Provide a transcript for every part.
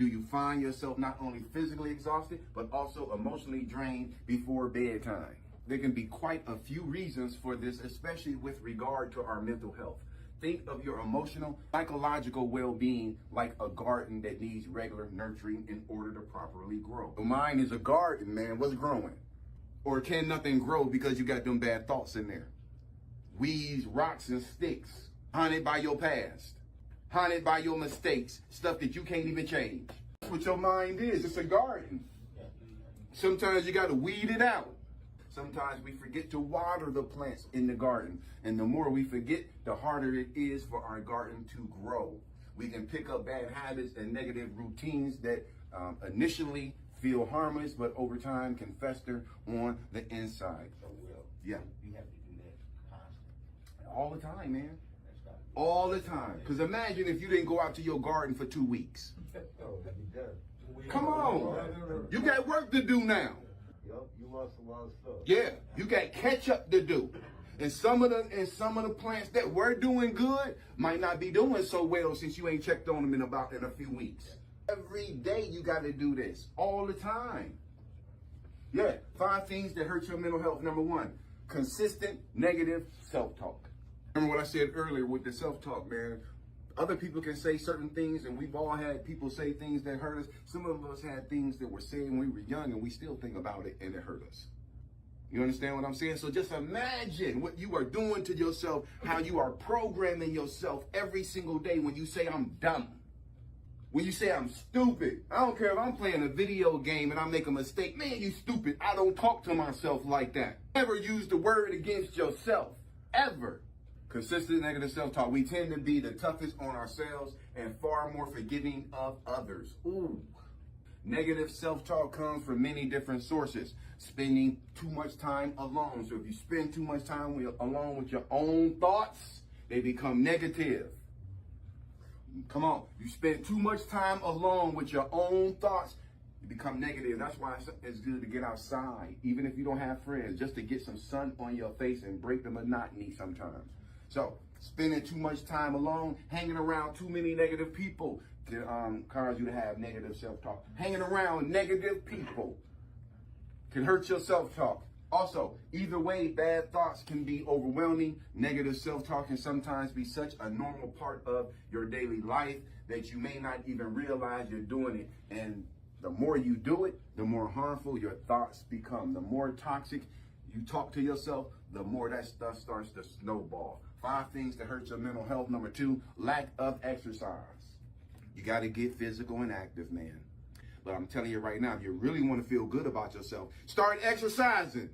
Do you find yourself not only physically exhausted, but also emotionally drained before bedtime? There can be quite a few reasons for this, especially with regard to our mental health. Think of your emotional, psychological well-being like a garden that needs regular nurturing in order to properly grow. Mine is a garden, man. What's growing? Or can nothing grow because you got them bad thoughts in there? Weeds, rocks, and sticks, haunted by your past, haunted by your mistakes, stuff that you can't even change. That's what your mind is. It's a garden. Sometimes you got to weed it out. Sometimes we forget to water the plants in the garden. And the more we forget, the harder it is for our garden to grow. We can pick up bad habits and negative routines that initially feel harmless, but over time can fester on the inside. So, Will, Yeah. you have to do that constantly. All the time, man. That's gotta be- All the time. Because imagine if you didn't go out to your garden for 2 weeks. Oh, that'd be done. Come on. You got work to do now. Yup, you lost a lot of stuff. Yeah, you got catch up to do. And some of the plants that were doing good might not be doing so well since you ain't checked on them in a few weeks. Every day you got to do this, all the time. Yeah, 5 things that hurt your mental health. Number 1, consistent negative self-talk. Remember what I said earlier with the self-talk, man. Other people can say certain things, and we've all had people say things that hurt us. Some of us had things that were said when we were young, and we still think about it, and it hurt us. You understand what I'm saying? So just imagine what you are doing to yourself, how you are programming yourself every single day when you say, I'm dumb. When you say, I'm stupid. I don't care if I'm playing a video game and I make a mistake. Man, you stupid. I don't talk to myself like that. Never use the word against yourself. Ever. Consistent negative self-talk. We tend to be the toughest on ourselves and far more forgiving of others. Ooh. Negative self-talk comes from many different sources. Spending too much time alone. So if you spend too much time alone with your own thoughts, they become negative. Come on. You spend too much time alone with your own thoughts, you become negative. That's why it's good to get outside, even if you don't have friends, just to get some sun on your face and break the monotony sometimes. So spending too much time alone, hanging around too many negative people can cause you to have negative self-talk. Hanging around negative people can hurt your self-talk. Also, either way, bad thoughts can be overwhelming. Negative self-talk can sometimes be such a normal part of your daily life that you may not even realize you're doing it. And the more you do it, the more harmful your thoughts become. The more toxic you talk to yourself, the more that stuff starts to snowball. 5 things that hurt your mental health. Number 2, lack of exercise. You got to get physical and active, man. But I'm telling you right now, if you really want to feel good about yourself, start exercising.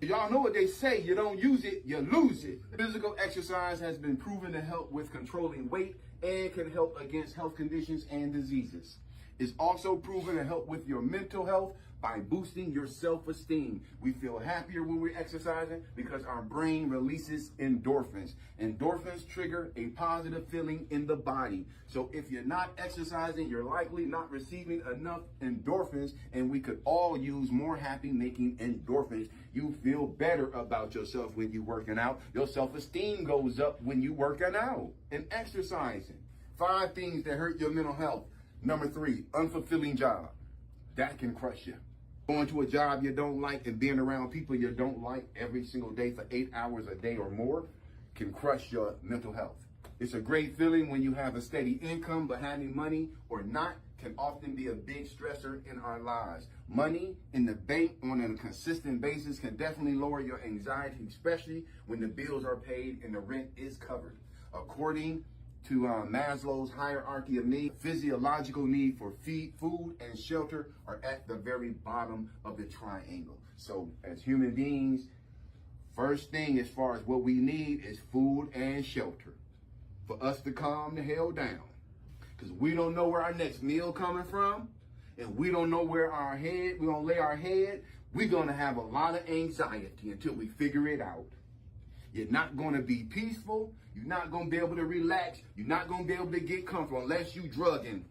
Y'all know what they say, you don't use it, you lose it. Physical exercise has been proven to help with controlling weight and can help against health conditions and diseases. It's also proven to help with your mental health by boosting your self-esteem. We feel happier when we're exercising because our brain releases endorphins. Endorphins trigger a positive feeling in the body. So if you're not exercising, you're likely not receiving enough endorphins, and we could all use more happy-making endorphins. You feel better about yourself when you're working out. Your self-esteem goes up when you're working out and exercising. 5 things that hurt your mental health. Number 3, unfulfilling job. That can crush you. Going to a job you don't like and being around people you don't like every single day for 8 hours a day or more can crush your mental health. It's a great feeling when you have a steady income, but having money or not can often be a big stressor in our lives. Money in the bank on a consistent basis can definitely lower your anxiety, especially when the bills are paid and the rent is covered. According to Maslow's hierarchy of needs, physiological need for food and shelter are at the very bottom of the triangle. So as human beings, first thing as far as what we need is food and shelter for us to calm the hell down. Because we don't know where our next meal coming from, and we don't know where we're gonna lay our head. We're gonna have a lot of anxiety until we figure it out. You're not going to be peaceful. You're not going to be able to relax. You're not going to be able to get comfortable unless you drugging.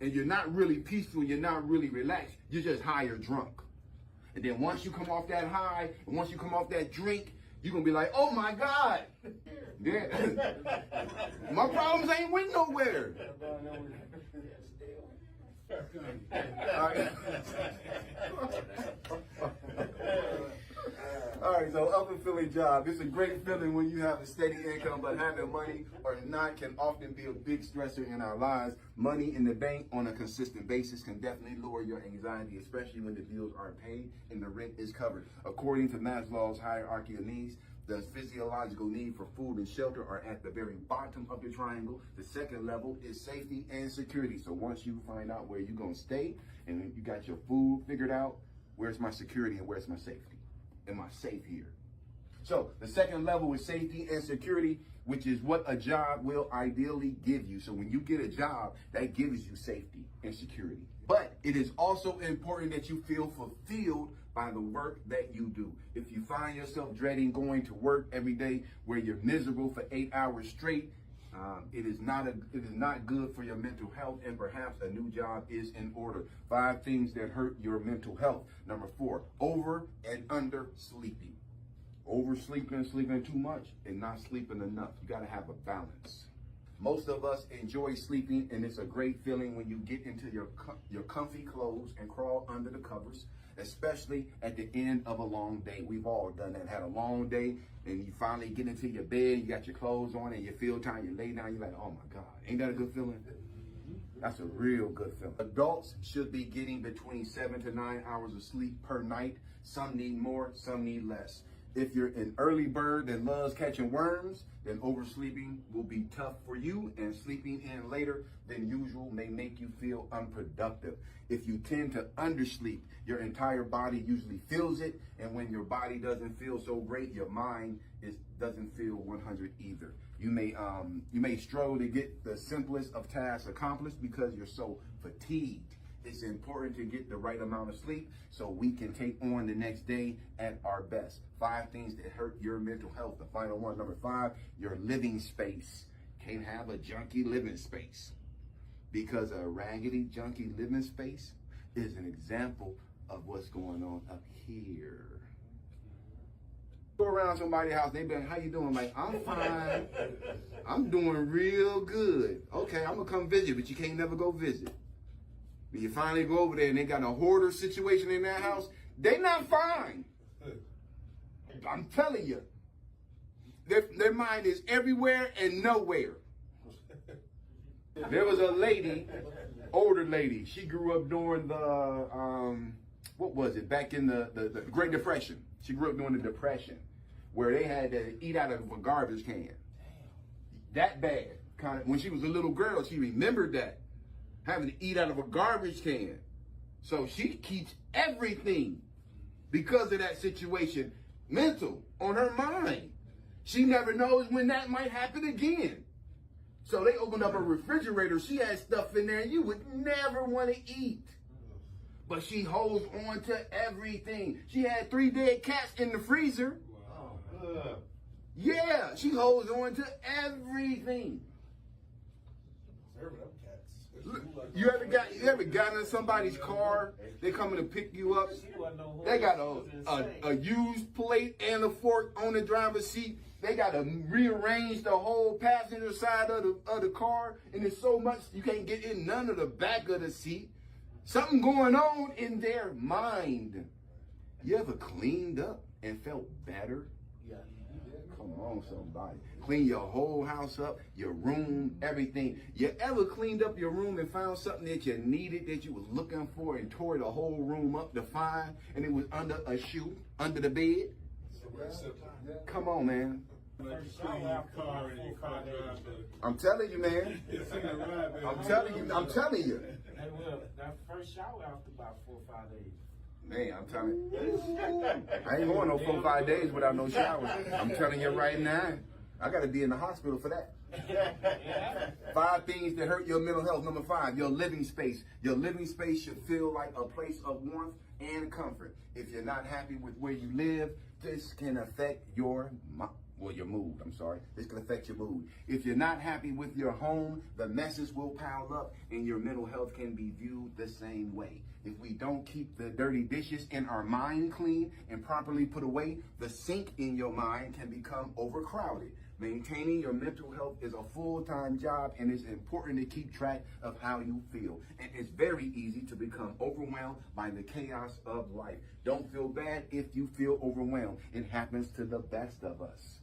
And you're not really peaceful. You're not really relaxed. You're just high or drunk. And then once you come off that high, and once you come off that drink, you're going to be like, oh my God. Yeah. My problems ain't went nowhere. All right, so up and feeling job. It's a great feeling when you have a steady income, but having money or not can often be a big stressor in our lives. Money in the bank on a consistent basis can definitely lower your anxiety, especially when the bills aren't paid and the rent is covered. According to Maslow's hierarchy of needs, the physiological need for food and shelter are at the very bottom of the triangle. The second level is safety and security. So once you find out where you're going to stay and you got your food figured out, where's my security and where's my safety? Am I safe here? So the second level is safety and security, which is what a job will ideally give you. So when you get a job, that gives you safety and security. But it is also important that you feel fulfilled by the work that you do. If you find yourself dreading going to work every day where you're miserable for 8 hours straight, it is not good for your mental health, and perhaps a new job is in order. 5 things that hurt your mental health. Number 4, over and under sleeping. Oversleeping, sleeping too much, and not sleeping enough. You got to have a balance. Most of us enjoy sleeping, and it's a great feeling when you get into your comfy clothes and crawl under the covers, especially at the end of a long day. We've all done that. Had a long day, and you finally get into your bed, you got your clothes on, and you feel tired, you lay down, you're like, oh my God, ain't that a good feeling? That's a real good feeling. Adults should be getting between 7 to 9 hours of sleep per night. Some need more, some need less. If you're an early bird that loves catching worms, then oversleeping will be tough for you, and sleeping in later than usual may make you feel unproductive. If you tend to undersleep, your entire body usually feels it, and when your body doesn't feel so great, your mind doesn't feel 100 either. You may struggle to get the simplest of tasks accomplished because you're so fatigued. It's important to get the right amount of sleep so we can take on the next day at our best. 5 things that hurt your mental health. The final one, number 5, your living space. Can't have a junky living space, because a raggedy, junky living space is an example of what's going on up here. Go around somebody's house, they be like, how you doing? Like, I'm fine. I'm doing real good. Okay, I'm gonna come visit, but you can't never go visit. When you finally go over there and they got a hoarder situation in their house, they not fine. I'm telling you. Their mind is everywhere and nowhere. There was a lady, older lady. She grew up during the, what was it, back in the Great Depression. She grew up during the Depression, where they had to eat out of a garbage can. That bad. Kind of, when she was a little girl, she remembered that, having to eat out of a garbage can. So she keeps everything, because of that situation, mental, on her mind. She never knows when that might happen again. So they opened up a refrigerator. She had stuff in there you would never want to eat. But she holds on to everything. She had 3 dead cats in the freezer. Wow. Yeah, she holds on to everything. You ever got in somebody's car? They coming to pick you up. They got a used plate and a fork on the driver's seat. They got to rearrange the whole passenger side of the car, and there's so much you can't get in none of the back of the seat. Something going on in their mind. You ever cleaned up and felt better? Yeah. Come on, somebody. Clean your whole house up, your room, everything. You ever cleaned up your room and found something that you needed, that you was looking for, and tore the whole room up to find, and it was under a shoe, under the bed? Come on, man. I'm telling you, man. I'm telling you. Hey, well, that first shower after about 4 or 5 days. Man, I'm telling you. I ain't going no 4 or 5 days without no shower. I'm telling you right now. I got to be in the hospital for that. 5 things that hurt your mental health. Number 5, your living space. Your living space should feel like a place of warmth and comfort. If you're not happy with where you live, this can affect your Well, your mood, I'm sorry. This can affect your mood. If you're not happy with your home, the messes will pile up and your mental health can be viewed the same way. If we don't keep the dirty dishes in our mind clean and properly put away, the sink in your mind can become overcrowded. Maintaining your mental health is a full-time job, and it's important to keep track of how you feel. And it's very easy to become overwhelmed by the chaos of life. Don't feel bad if you feel overwhelmed. It happens to the best of us.